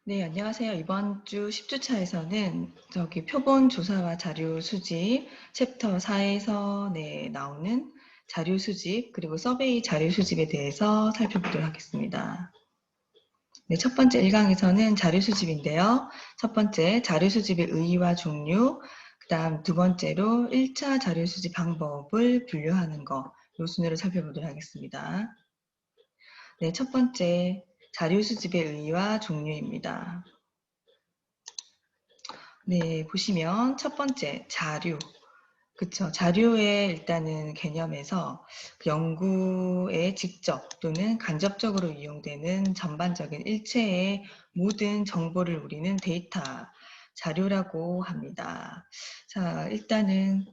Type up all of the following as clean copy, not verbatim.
네, 안녕하세요. 이번 주 10주차에서는 저기 표본 조사와 자료 수집 챕터 4에서 나오는 자료 수집 그리고 서베이 자료 수집에 대해서 살펴보도록 하겠습니다. 네, 첫 번째 1강에서는 자료 수집인데요. 첫 번째 자료 수집의 의의와 종류, 그 다음 두 번째로 1차 자료 수집 방법을 분류하는 거, 요 순으로 살펴보도록 하겠습니다. 네, 첫 번째 자료 수집의 의의와 종류입니다. 네, 보시면 첫 번째 자료. 그쵸. 자료의 일단은 개념에서 그 연구에 직접 또는 간접적으로 이용되는 전반적인 일체의 모든 정보를 우리는 데이터, 자료라고 합니다. 자, 일단은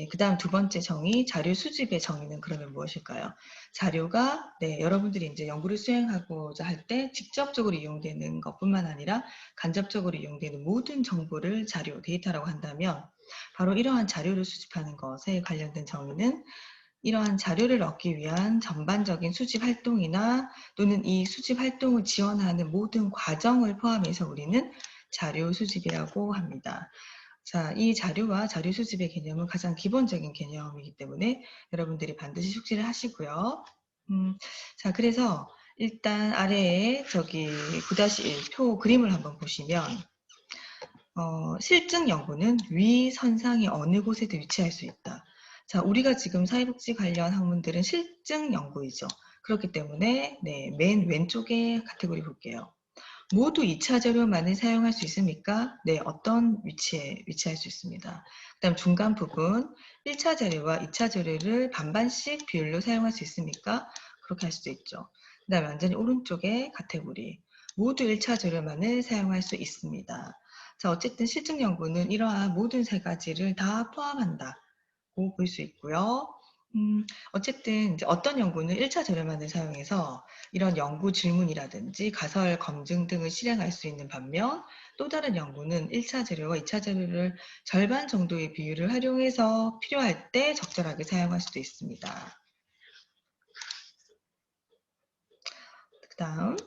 그 다음 두 번째 정의, 자료 수집의 정의는 그러면 무엇일까요? 자료가 여러분들이 이제 연구를 수행하고자 할 때 직접적으로 이용되는 것뿐만 아니라 간접적으로 이용되는 모든 정보를 자료, 데이터라고 한다면 바로 이러한 자료를 수집하는 것에 관련된 정의는 이러한 자료를 얻기 위한 전반적인 수집 활동이나 또는 이 수집 활동을 지원하는 모든 과정을 포함해서 우리는 자료 수집이라고 합니다. 자, 이 자료와 자료 수집의 개념은 가장 기본적인 개념이기 때문에 여러분들이 반드시 숙지를 하시고요. 자, 그래서 일단 아래에 저기 9-1 표 그림을 한번 보시면 실증 연구는 위 선상의 어느 곳에도 위치할 수 있다. 자, 우리가 지금 사회복지 관련 학문들은 실증 연구이죠. 그렇기 때문에 맨 왼쪽에 카테고리 볼게요. 모두 2차 자료만을 사용할 수 있습니까? 네, 어떤 위치에 위치할 수 있습니다. 그 다음 중간 부분 1차 자료와 2차 자료를 반반씩 비율로 사용할 수 있습니까? 그렇게 할 수도 있죠. 그 다음 완전히 오른쪽에 카테고리 모두 1차 자료만을 사용할 수 있습니다. 자, 어쨌든 실증 연구는 이러한 모든 세 가지를 다 포함한다고 볼 수 있고요. 어쨌든 이제 어떤 연구는 1차 자료만을 사용해서 이런 연구 질문이라든지 가설 검증 등을 실행할 수 있는 반면 또 다른 연구는 1차 자료와 2차 자료를 절반 정도의 비율을 활용해서 필요할 때 적절하게 사용할 수도 있습니다. 그 다음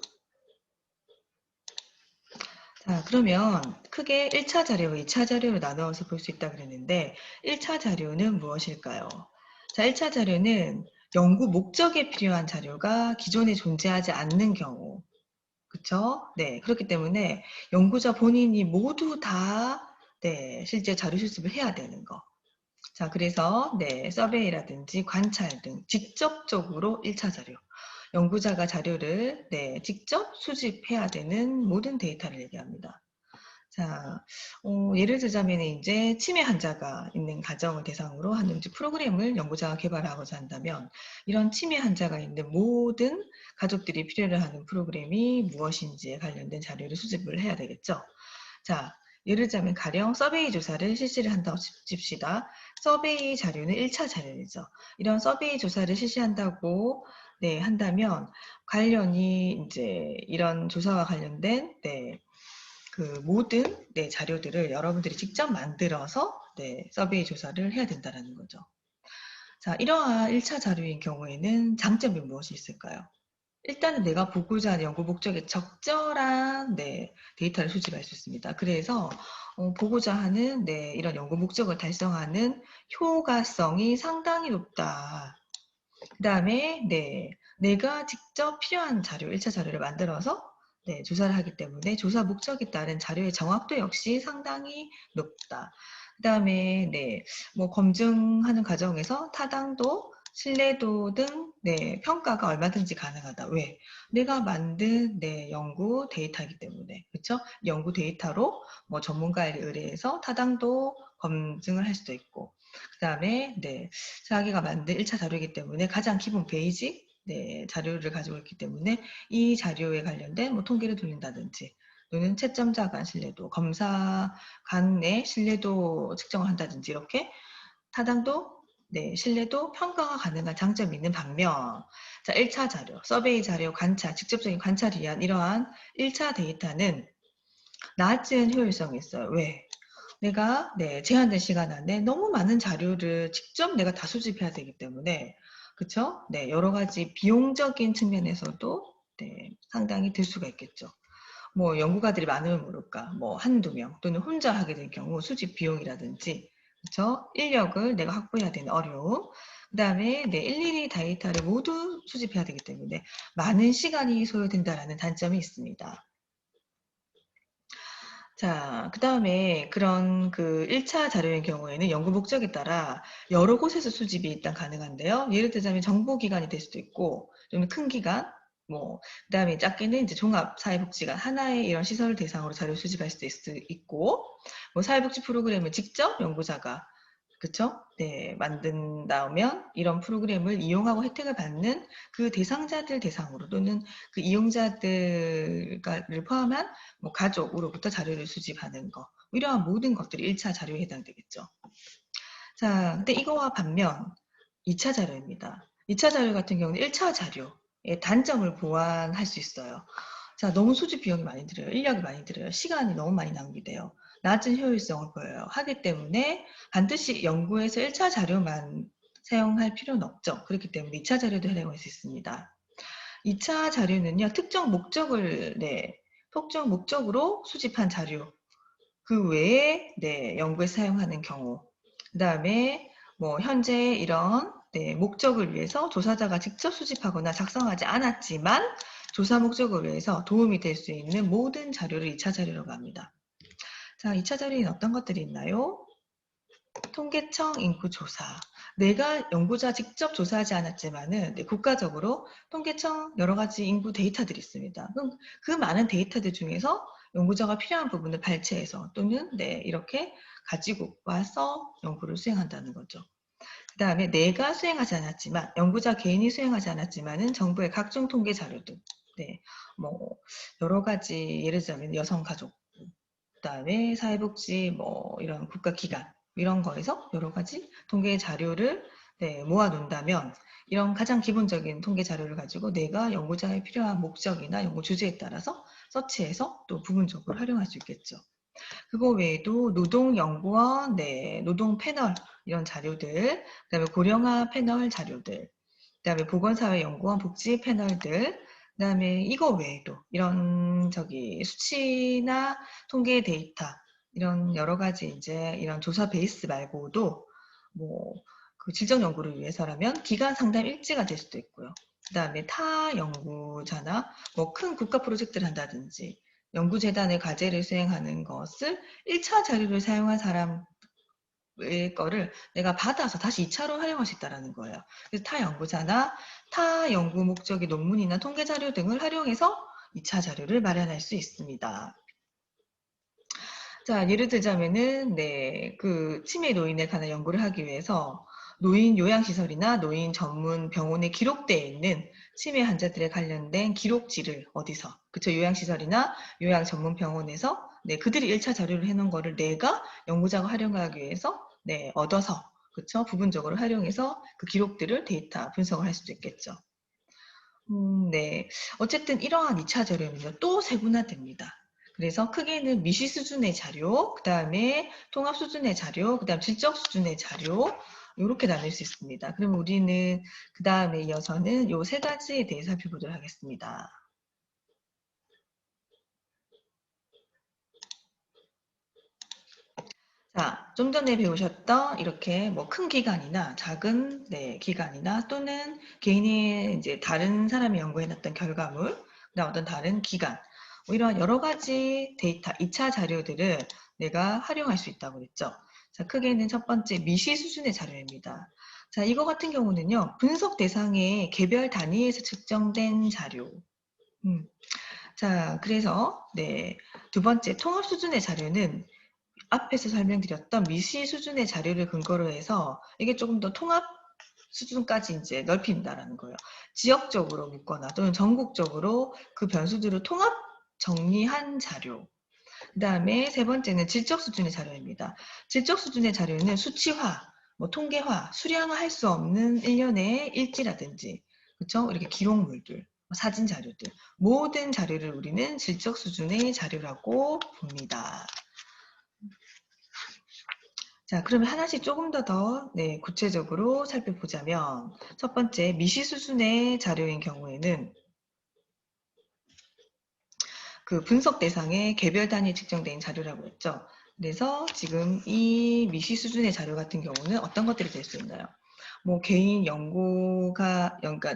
자, 그러면 크게 1차 자료와 2차 자료로 나누어서 볼 수 있다 그랬는데 1차 자료는 무엇일까요? 자, 1차 자료는 연구 목적에 필요한 자료가 기존에 존재하지 않는 경우 그쵸? 네, 그렇기 때문에 연구자 본인이 모두 다 실제 자료 수집을 해야 되는 거. 자, 그래서 서베이라든지 관찰 등 직접적으로 1차 자료. 연구자가 자료를 직접 수집해야 되는 모든 데이터를 얘기합니다. 자, 예를 들자면 이제 치매 환자가 있는 가정을 대상으로 하는 이제 프로그램을 연구자가 개발하고자 한다면 이런 치매 환자가 있는 모든 가족들이 필요로 하는 프로그램이 무엇인지에 관련된 자료를 수집을 해야 되겠죠. 자, 예를 들자면 가령 서베이 조사를 실시를 한다고 칩시다. 서베이 자료는 1차 자료이죠. 이런 서베이 조사를 실시한다고 한다면 관련이 이제 이런 조사와 관련된 그 모든 자료들을 여러분들이 직접 만들어서 서베이 조사를 해야 된다는 거죠. 자, 이러한 1차 자료인 경우에는 장점이 무엇이 있을까요? 일단은 내가 보고자 하는 연구 목적에 적절한 데이터를 수집할 수 있습니다. 그래서 보고자 하는 이런 연구 목적을 달성하는 효과성이 상당히 높다. 그 다음에 내가 직접 필요한 자료, 1차 자료를 만들어서 조사를 하기 때문에 조사 목적에 따른 자료의 정확도 역시 상당히 높다. 그 다음에 뭐 검증하는 과정에서 타당도, 신뢰도 등 평가가 얼마든지 가능하다. 왜? 내가 만든 연구 데이터이기 때문에 그렇죠? 연구 데이터로 뭐 전문가에 의뢰해서 타당도 검증을 할 수도 있고 그 다음에 자기가 만든 1차 자료이기 때문에 가장 기본 베이직 자료를 가지고 있기 때문에 이 자료에 관련된 뭐 통계를 돌린다든지 또는 채점자 간 신뢰도, 검사 간의 신뢰도 측정을 한다든지 이렇게 타당도, 신뢰도 평가가 가능한 장점이 있는 반면 자, 1차 자료, 서베이 자료, 관찰, 직접적인 관찰을 위한 이러한 1차 데이터는 낮은 효율성이 있어요. 왜? 내가 제한된 시간 안에 너무 많은 자료를 직접 내가 다 수집해야 되기 때문에 그쵸? 여러 가지 비용적인 측면에서도 상당히 들 수가 있겠죠. 뭐 연구가들이 많으면 모를까, 뭐 한두 명 또는 혼자 하게 될 경우 수집 비용이라든지, 그렇죠? 인력을 내가 확보해야 되는 어려움, 그다음에 내 일일이 데이터를 모두 수집해야 되기 때문에 많은 시간이 소요된다라는 단점이 있습니다. 자, 그다음에 그런 그 1차 자료의 경우에는 연구 목적에 따라 여러 곳에서 수집이 일단 가능한데요. 예를 들자면 정보기관이 될 수도 있고, 좀 큰 기관, 뭐, 그다음에 작게는 이제 종합사회복지관 하나의 이런 시설을 대상으로 자료 수집할 수도 있고, 뭐 사회복지 프로그램을 직접 연구자가 그쵸? 네, 만든다면 이런 프로그램을 이용하고 혜택을 받는 그 대상자들 대상으로 또는 그 이용자들을 포함한 뭐 가족으로부터 자료를 수집하는 거, 뭐 이러한 모든 것들이 1차 자료에 해당되겠죠. 자, 근데 이거와 반면 2차 자료입니다. 2차 자료 같은 경우는 1차 자료의 단점을 보완할 수 있어요. 자, 너무 수집 비용이 많이 들어요. 인력이 많이 들어요. 시간이 너무 많이 낭비돼요. 낮은 효율성을 보여요. 하기 때문에 반드시 연구에서 1차 자료만 사용할 필요는 없죠. 그렇기 때문에 2차 자료도 활용할 수 있습니다. 2차 자료는요, 특정 목적으로 수집한 자료, 그 외에 연구에 사용하는 경우, 그 다음에 뭐 현재 이런 목적을 위해서 조사자가 직접 수집하거나 작성하지 않았지만 조사 목적을 위해서 도움이 될 수 있는 모든 자료를 2차 자료라고 합니다. 자, 2차 자료에는 어떤 것들이 있나요? 통계청 인구조사. 내가 연구자 직접 조사하지 않았지만은 국가적으로 통계청 여러 가지 인구 데이터들이 있습니다. 그럼 그 많은 데이터들 중에서 연구자가 필요한 부분을 발췌해서 또는 이렇게 가지고 와서 연구를 수행한다는 거죠. 그 다음에 내가 수행하지 않았지만, 연구자 개인이 수행하지 않았지만은 정부의 각종 통계 자료들, 뭐 여러 가지 예를 들자면 여성가족, 그 다음에 사회복지 뭐 이런 국가기관 이런 거에서 여러 가지 통계 자료를 모아 놓는다면, 이런 가장 기본적인 통계 자료를 가지고 내가 연구자에 필요한 목적이나 연구 주제에 따라서 서치해서 또 부분적으로 활용할 수 있겠죠. 그거 외에도 노동연구원, 노동 패널 이런 자료들, 그다음에 고령화 패널 자료들, 그다음에 보건사회연구원 복지 패널들, 그다음에 이거 외에도 이런 수치나 통계 데이터 이런 여러 가지 이제 이런 조사 베이스 말고도 뭐 그 질적 연구를 위해서라면 기관 상담 일지가 될 수도 있고요. 그다음에 타 연구자나 뭐 큰 국가 프로젝트를 한다든지 연구재단의 과제를 수행하는 것을 1차 자료를 사용한 사람의 거를 내가 받아서 다시 2차로 활용할 수 있다는 거예요. 그래서 타 연구자나 타 연구 목적의 논문이나 통계 자료 등을 활용해서 2차 자료를 마련할 수 있습니다. 자, 예를 들자면은, 그 치매 노인에 관한 연구를 하기 위해서 노인 요양시설이나 노인 전문 병원에 기록되어 있는 치매 환자들에 관련된 기록지를 어디서, 그쵸, 요양시설이나 요양 전문 병원에서, 그들이 1차 자료를 해놓은 거를 내가 연구자가 활용하기 위해서, 얻어서, 그쵸, 부분적으로 활용해서 그 기록들을 데이터 분석을 할 수도 있겠죠. 네. 어쨌든 이러한 2차 자료는요, 또 세분화됩니다. 그래서 크게는 미시 수준의 자료, 그 다음에 통합 수준의 자료, 그 다음 질적 수준의 자료, 이렇게 나눌 수 있습니다. 그럼 우리는 그 다음에 이어서는 요 세 가지에 대해서 살펴보도록 하겠습니다. 자, 좀 전에 배우셨던 이렇게 뭐 큰 기관이나 작은 기관이나 또는 개인이 이제 다른 사람이 연구해놨던 결과물, 그다음 어떤 다른 기관, 뭐 이런 여러 가지 데이터, 2차 자료들을 내가 활용할 수 있다고 그랬죠. 자, 크게는 첫 번째 미시 수준의 자료입니다. 자, 이거 같은 경우는요, 분석 대상의 개별 단위에서 측정된 자료. 자, 그래서 두 번째 통합 수준의 자료는 앞에서 설명드렸던 미시 수준의 자료를 근거로 해서 이게 조금 더 통합 수준까지 이제 넓힌다라는 거예요. 지역적으로 묻거나 또는 전국적으로 그 변수들을 통합 정리한 자료. 그 다음에 세 번째는 질적 수준의 자료입니다. 질적 수준의 자료는 수치화, 뭐 통계화, 수량화 할 수 없는 일련의 일지라든지, 그렇죠? 이렇게 기록물들, 뭐 사진 자료들, 모든 자료를 우리는 질적 수준의 자료라고 봅니다. 자, 그러면 하나씩 조금 더 구체적으로 살펴보자면, 첫 번째, 미시 수준의 자료인 경우에는 그 분석 대상의 개별 단위 측정된 자료라고 했죠. 그래서 지금 이 미시 수준의 자료 같은 경우는 어떤 것들이 될 수 있나요? 뭐 개인 연구가, 그러니까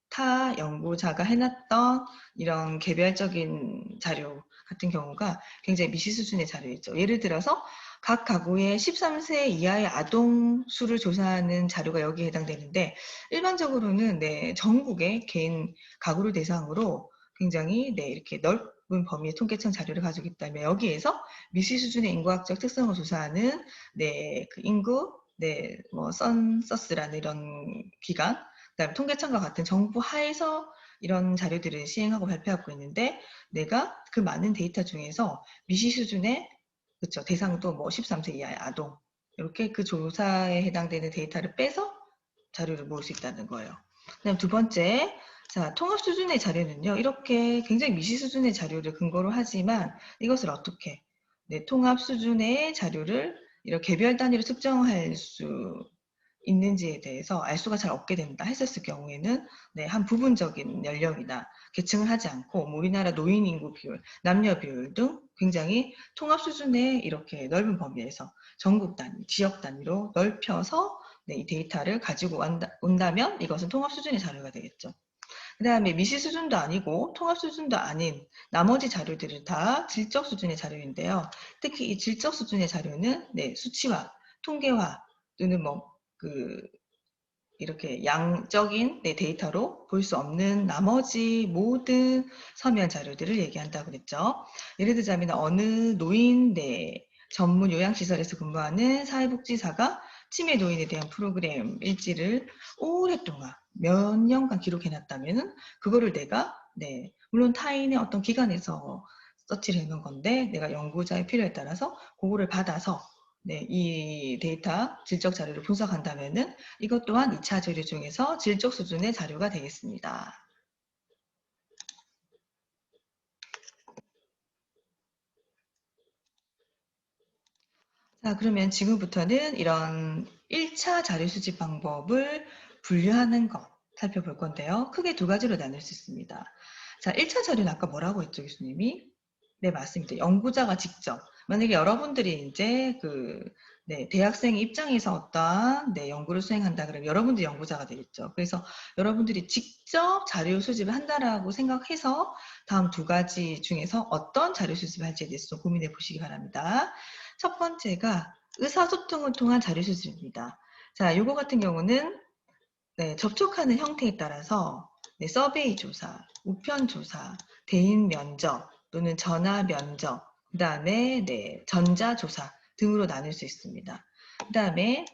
타 연구자가 해놨던 이런 개별적인 자료 같은 경우가 굉장히 미시 수준의 자료였죠. 예를 들어서 각 가구의 13세 이하의 아동 수를 조사하는 자료가 여기에 해당되는데, 일반적으로는 네, 전국의 개인 가구를 대상으로 굉장히 네, 이렇게 넓은 범위의 통계청 자료를 가지고 있다면, 여기에서 미시 수준의 인구학적 특성을 조사하는 네, 그 인구, 네, 뭐 선서스라는 이런 기관, 그다음에 통계청과 같은 정부 하에서 이런 자료들을 시행하고 발표하고 있는데, 내가 그 많은 데이터 중에서 미시 수준의, 그쵸, 대상도 뭐 13세 이하의 아동, 이렇게 그 조사에 해당되는 데이터를 빼서 자료를 모을 수 있다는 거예요. 그다음 두 번째, 자, 통합 수준의 자료는요, 이렇게 굉장히 미시 수준의 자료를 근거로 하지만 이것을 어떻게, 네, 통합 수준의 자료를 이렇게 개별 단위로 측정할 수 있는지에 대해서 알 수가 잘 없게 된다 했었을 경우에는, 네, 한 부분적인 연령이나 계층을 하지 않고 뭐 우리나라 노인 인구 비율, 남녀 비율 등 굉장히 통합 수준의 이렇게 넓은 범위에서 전국 단위, 지역 단위로 넓혀서 네, 이 데이터를 가지고 온다면 이것은 통합 수준의 자료가 되겠죠. 그 다음에 미시 수준도 아니고 통합 수준도 아닌 나머지 자료들은 다 질적 수준의 자료인데요. 특히 이 질적 수준의 자료는 네, 수치화, 통계화 또는 뭐 그 이렇게 양적인 네, 데이터로 볼 수 없는 나머지 모든 서면 자료들을 얘기한다고 그랬죠. 예를 들자면 어느 노인 네, 전문 요양시설에서 근무하는 사회복지사가 치매 노인에 대한 프로그램 일지를 오랫동안 몇 년간 기록해놨다면 그거를 내가 네, 물론 타인의 어떤 기관에서 서치를 해놓은 건데 내가 연구자의 필요에 따라서 그거를 받아서 네, 이 데이터 질적 자료를 분석한다면은 이것 또한 2차 자료 중에서 질적 수준의 자료가 되겠습니다. 자, 그러면 지금부터는 이런 1차 자료 수집 방법을 분류하는 것 살펴볼 건데요. 크게 두 가지로 나눌 수 있습니다. 자, 1차 자료는 아까 뭐라고 했죠, 교수님이? 네, 맞습니다. 연구자가 직접. 만약에 여러분들이 이제 네, 대학생 입장에서 어떠한 네, 연구를 수행한다 그러면 여러분들이 연구자가 되겠죠. 그래서 여러분들이 직접 자료 수집을 한다라고 생각해서 다음 두 가지 중에서 어떤 자료 수집을 할지에 대해서 고민해 보시기 바랍니다. 첫 번째가 의사소통을 통한 자료 수집입니다. 자, 요거 같은 경우는 네, 접촉하는 형태에 따라서 네, 서베이 조사, 우편 조사, 대인 면접 또는 전화 면접, 그 다음에 네, 전자 조사 등으로 나눌 수 있습니다. 그 다음에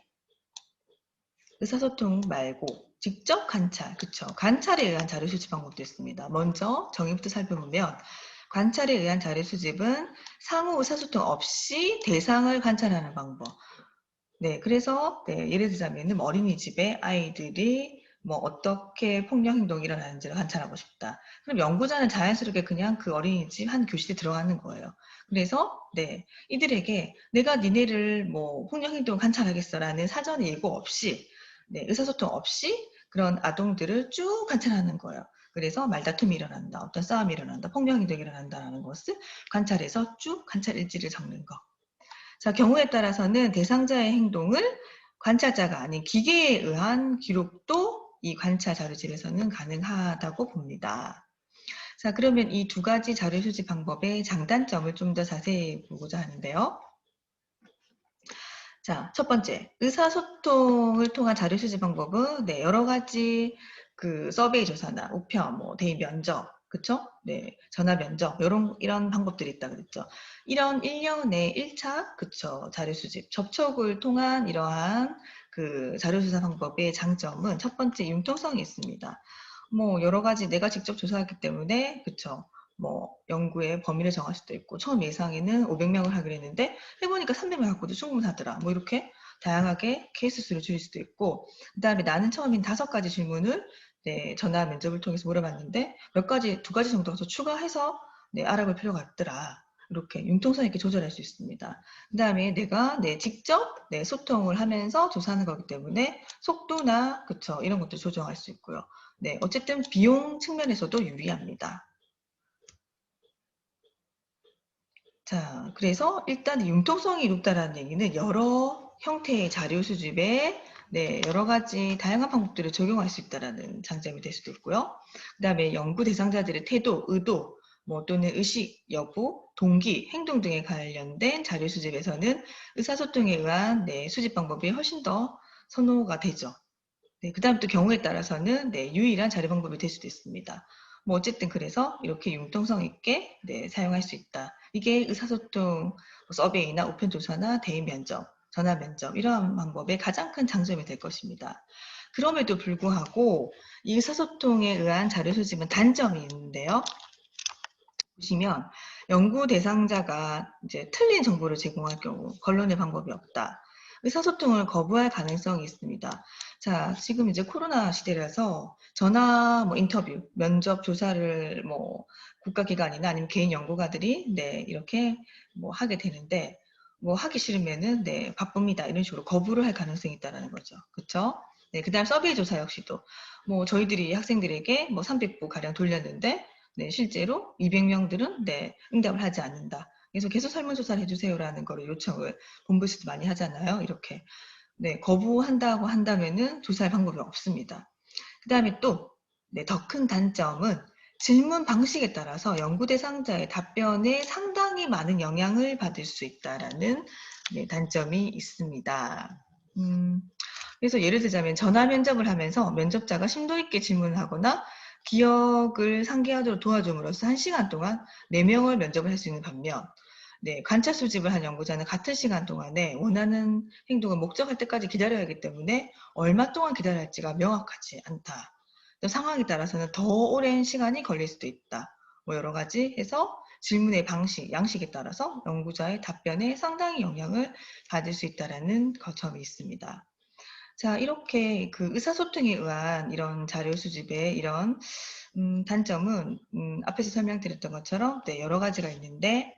의사소통 말고 직접 관찰, 그쵸? 관찰에 의한 자료 수집 방법도 있습니다. 먼저 정의부터 살펴보면 관찰에 의한 자료 수집은 상호 의사소통 없이 대상을 관찰하는 방법. 네, 그래서 네, 예를 들자면 어린이집에 아이들이 뭐 어떻게 폭력 행동이 일어나는지를 관찰하고 싶다. 그럼 연구자는 자연스럽게 그냥 그 어린이집 한 교실에 들어가는 거예요. 그래서 네, 이들에게 내가 니네를 뭐 폭력 행동을 관찰하겠어라는 사전 예고 없이 네, 의사소통 없이 그런 아동들을 쭉 관찰하는 거예요. 그래서 말다툼이 일어난다, 어떤 싸움이 일어난다, 폭력 행동이 일어난다는 것을 관찰해서 쭉 관찰 일지를 적는 거. 자, 경우에 따라서는 대상자의 행동을 관찰자가 아닌 기계에 의한 기록도 이 관찰 자료집에서는 가능하다고 봅니다. 자, 그러면 이 두 가지 자료 수집 방법의 장단점을 좀 더 자세히 보고자 하는데요. 자, 첫 번째, 의사소통을 통한 자료 수집 방법은 네, 여러 가지 그 서베이 조사나 우편, 뭐 대인 면접, 그쵸? 네, 전화 면접 이런 방법들이 있다 그랬죠. 이런 1년의 1차 그쵸 자료 수집 접촉을 통한 이러한 그 자료 조사 방법의 장점은 첫 번째 융통성이 있습니다. 뭐 여러 가지 내가 직접 조사했기 때문에 그쵸. 뭐 연구의 범위를 정할 수도 있고 처음 예상에는 500명을 하기로 했는데 해보니까 300명 갖고도 충분하더라. 뭐 이렇게 다양하게 케이스 수를 줄일 수도 있고, 그 다음에 나는 처음엔 5가지 질문을 네, 전화 면접을 통해서 물어봤는데 두 가지 정도 더 추가해서 네, 알아볼 필요가 있더라. 이렇게 융통성 있게 조절할 수 있습니다. 그 다음에 내가 직접 소통을 하면서 조사하는 거기 때문에 속도나 그쵸 이런 것도 조정할 수 있고요. 네, 어쨌든 비용 측면에서도 유리합니다. 자, 그래서 일단 융통성이 높다라는 얘기는 여러 형태의 자료 수집에 여러 가지 다양한 방법들을 적용할 수 있다라는 장점이 될 수도 있고요. 그 다음에 연구 대상자들의 태도, 의도, 또는 의식, 여부, 동기, 행동 등에 관련된 자료 수집에서는 의사소통에 의한 수집 방법이 훨씬 더 선호가 되죠. 그 다음 또 경우에 따라서는 유일한 자료 방법이 될 수도 있습니다. 어쨌든 그래서 이렇게 융통성 있게 사용할 수 있다. 이게 의사소통 서베이나 우편조사나 대인 면접, 전화 면접 이러한 방법의 가장 큰 장점이 될 것입니다. 그럼에도 불구하고 이 의사소통에 의한 자료 수집은 단점이 있는데요. 보시면 연구 대상자가 이제 틀린 정보를 제공할 경우 걸러낼 방법이 없다. 의사소통을 거부할 가능성이 있습니다. 자, 지금 이제 코로나 시대라서 전화 인터뷰, 면접 조사를 국가기관이나 아니면 개인 연구가들이 이렇게 하게 되는데 하기 싫으면은 바쁩니다. 이런 식으로 거부를 할 가능성이 있다는 거죠. 그렇죠? 그다음 서베이 조사 역시도 저희들이 학생들에게 300부 가량 돌렸는데 실제로 200명들은 응답을 하지 않는다. 그래서 계속 설문조사를 해주세요라는 거를 요청을 본부에서도 많이 하잖아요. 이렇게 거부한다고 한다면은 조사할 방법이 없습니다. 그 다음에 또 더 큰 단점은 질문 방식에 따라서 연구 대상자의 답변에 상당히 많은 영향을 받을 수 있다라는 단점이 있습니다. 그래서 예를 들자면 전화 면접을 하면서 면접자가 심도 있게 질문을 하거나 기억을 상기하도록 도와줌으로써 1시간 동안 4명을 면접을 할 수 있는 반면 관찰 수집을 한 연구자는 같은 시간 동안에 원하는 행동을 목적할 때까지 기다려야 하기 때문에 얼마 동안 기다려야 할지가 명확하지 않다. 또 상황에 따라서는 더 오랜 시간이 걸릴 수도 있다. 여러 가지 해서 질문의 방식, 양식에 따라서 연구자의 답변에 상당히 영향을 받을 수 있다는 점이 있습니다. 자, 이렇게 그 의사소통에 의한 이런 자료 수집의 이런 단점은 앞에서 설명드렸던 것처럼 여러 가지가 있는데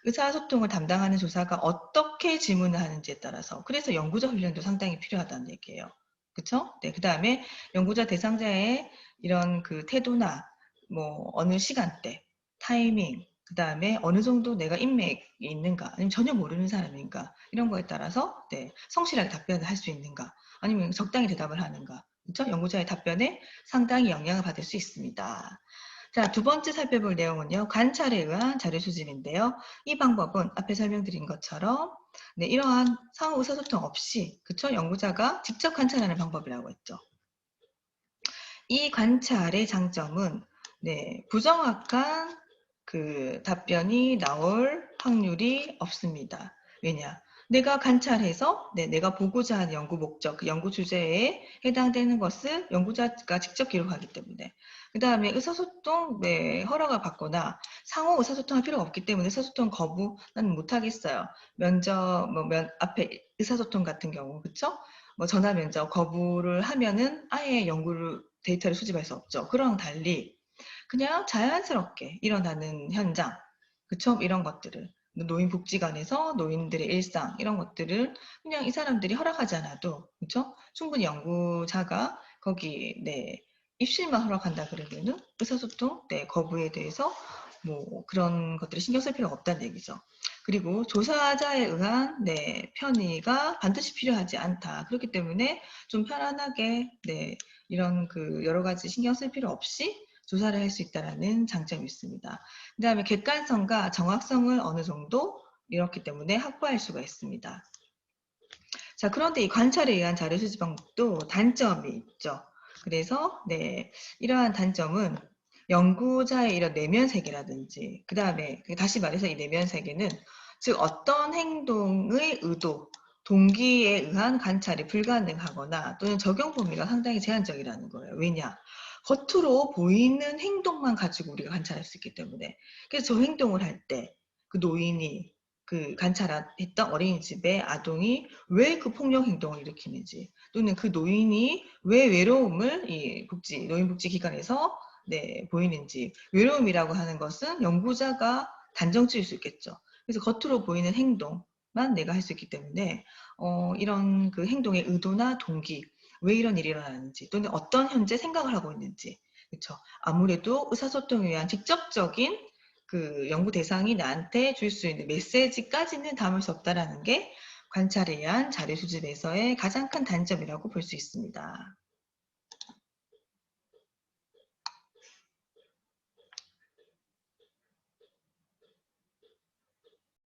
의사소통을 담당하는 조사가 어떻게 질문을 하는지에 따라서 그래서 연구자 훈련도 상당히 필요하다는 얘기예요. 그쵸? 그 다음에 연구자 대상자의 이런 그 태도나 어느 시간대, 타이밍, 그 다음에 어느 정도 내가 인맥이 있는가, 아니면 전혀 모르는 사람인가, 이런 거에 따라서 성실하게 답변을 할 수 있는가, 아니면 적당히 대답을 하는가, 그쵸? 연구자의 답변에 상당히 영향을 받을 수 있습니다. 자, 두 번째 살펴볼 내용은요. 관찰에 의한 자료 수집인데요. 이 방법은 앞에 설명드린 것처럼 이러한 상호 의사소통 없이 그쵸? 연구자가 직접 관찰하는 방법이라고 했죠. 이 관찰의 장점은 부정확한 그 답변이 나올 확률이 없습니다. 왜냐? 내가 관찰해서 내가 보고자 하는 연구 목적, 그 연구 주제에 해당되는 것을 연구자가 직접 기록하기 때문에 그 다음에 의사소통 허락을 받거나 상호 의사소통할 필요가 없기 때문에 의사소통 거부 나는 못하겠어요. 면접 앞에 의사소통 같은 경우 그쵸? 전화 면접 거부를 하면은 아예 연구를 데이터를 수집할 수 없죠. 그랑 달리 그냥 자연스럽게 일어나는 현장, 그쵸? 이런 것들을 노인복지관에서 노인들의 일상 이런 것들을 그냥 이 사람들이 허락하지 않아도 그쵸? 충분히 연구자가 거기 입실만 허락한다 그러면은 의사소통 거부에 대해서 그런 것들을 신경 쓸 필요가 없다는 얘기죠. 그리고 조사자에 의한 편의가 반드시 필요하지 않다. 그렇기 때문에 좀 편안하게 이런 그 여러 가지 신경 쓸 필요 없이 조사를 할 수 있다는 장점이 있습니다. 그 다음에 객관성과 정확성을 어느 정도 이렇기 때문에 확보할 수가 있습니다. 자, 그런데 이 관찰에 의한 자료 수집 방법도 단점이 있죠. 그래서 이러한 단점은 연구자의 이런 내면 세계라든지 그 다음에 다시 말해서 이 내면 세계는 즉 어떤 행동의 의도, 동기에 의한 관찰이 불가능하거나 또는 적용 범위가 상당히 제한적이라는 거예요. 왜냐? 겉으로 보이는 행동만 가지고 우리가 관찰할 수 있기 때문에 그래서 저 행동을 할 때 그 노인이 그 관찰했던 어린이집의 아동이 왜 그 폭력 행동을 일으키는지 또는 그 노인이 왜 외로움을 이 노인복지기관에서 보이는지 외로움이라고 하는 것은 연구자가 단정 지을 수 있겠죠. 그래서 겉으로 보이는 행동만 내가 할 수 있기 때문에 이런 그 행동의 의도나 동기 왜 이런 일이 일어나는지 또는 어떤 현재 생각을 하고 있는지 그렇죠. 아무래도 의사소통에 의한 직접적인 그 연구 대상이 나한테 줄 수 있는 메시지까지는 담을 수 없다라는 게 관찰에 의한 자료 수집에서의 가장 큰 단점이라고 볼 수 있습니다.